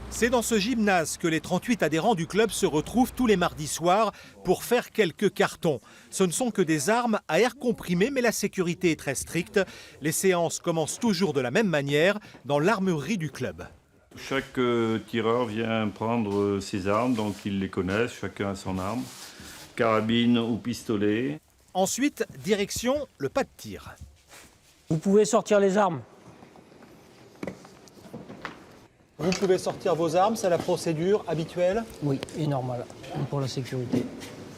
C'est dans ce gymnase que les 38 adhérents du club se retrouvent tous les mardis soirs pour faire quelques cartons. Ce ne sont que des armes à air comprimé, mais la sécurité est très stricte. Les séances commencent toujours de la même manière, dans l'armurerie du club. Chaque tireur vient prendre ses armes, donc ils les connaissent, chacun a son arme, carabine ou pistolet. Ensuite, direction le pas de tir. Vous pouvez sortir les armes. Vous pouvez sortir vos armes, c'est la procédure habituelle. Oui, et normal, pour la sécurité.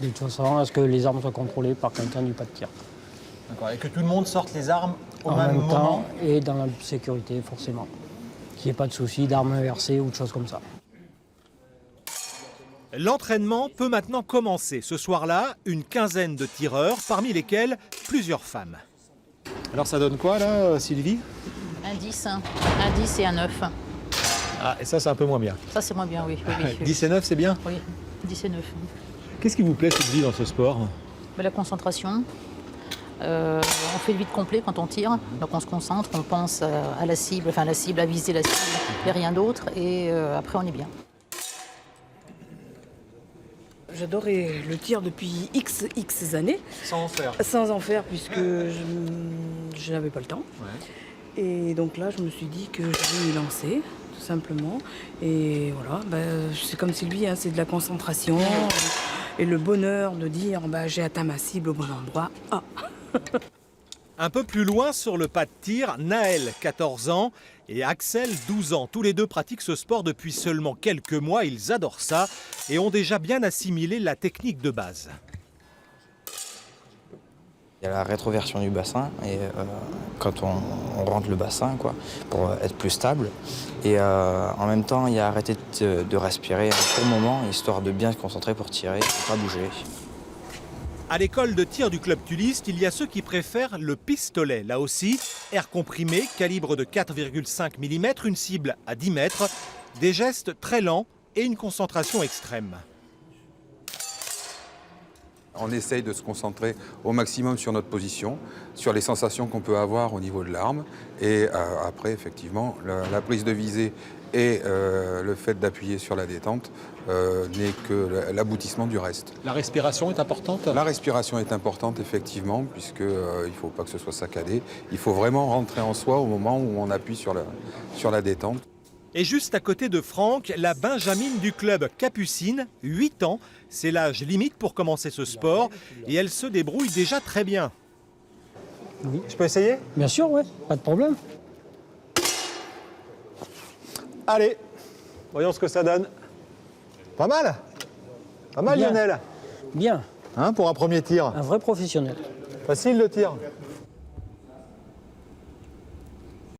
De toute façon, à ce que les armes soient contrôlées par quelqu'un du pas de tir. D'accord, et que tout le monde sorte les armes au En même même temps, moment. et dans la sécurité, forcément. Qu'il n'y ait pas de soucis d'armes inversées ou de choses comme ça. L'entraînement peut maintenant commencer. Ce soir-là, une quinzaine de tireurs, parmi lesquels plusieurs femmes. Alors ça donne quoi là, Sylvie? Un 10, hein. Un 10 et un 9. Ah, et ça c'est un peu moins bien. Ça, c'est moins bien, oui. Oui. 10 et 9, c'est bien. Oui, 10 et 9. Qu'est-ce qui vous plaît, Sylvie, dans ce sport? Mais la concentration. On fait le vide complet quand on tire. Donc on se concentre, on pense à la cible, à viser la cible et rien d'autre. Et après, on est bien. J'adorais le tir depuis X années. Sans en faire. Sans en faire, puisque je n'avais pas le temps. Ouais. Et donc là, je me suis dit que j'allais m'y lancer, tout simplement. Et voilà, c'est comme Sylvie, hein, c'est de la concentration et le bonheur de dire j'ai atteint ma cible au bon endroit. Ah. Un peu plus loin sur le pas de tir, Naël, 14 ans, et Axel, 12 ans. Tous les deux pratiquent ce sport depuis seulement quelques mois. Ils adorent ça et ont déjà bien assimilé la technique de base. Il y a la rétroversion du bassin et quand on rentre le bassin pour être plus stable. Et en même temps, il y a arrêté de respirer un court moment, histoire de bien se concentrer pour tirer et ne pas bouger. À l'école de tir du club Tulliste, il y a ceux qui préfèrent le pistolet. Là aussi, air comprimé, calibre de 4,5 mm, une cible à 10 mètres, des gestes très lents et une concentration extrême. On essaye de se concentrer au maximum sur notre position, sur les sensations qu'on peut avoir au niveau de l'arme. Et après, effectivement, la prise de visée et le fait d'appuyer sur la détente n'est que l'aboutissement du reste. La respiration est importante? La respiration est importante, effectivement, puisqu'il ne faut pas que ce soit saccadé. Il faut vraiment rentrer en soi au moment où on appuie sur la détente. Et juste à côté de Franck, la benjamine du club Capucine, 8 ans. C'est l'âge limite pour commencer ce sport et elle se débrouille déjà très bien. Oui. Je peux essayer? Bien sûr, ouais, pas de problème. Allez, voyons ce que ça donne. Pas mal? Pas mal, Bien. Lionel? Bien, Hein, pour un premier tir. un vrai professionnel. Facile le tir?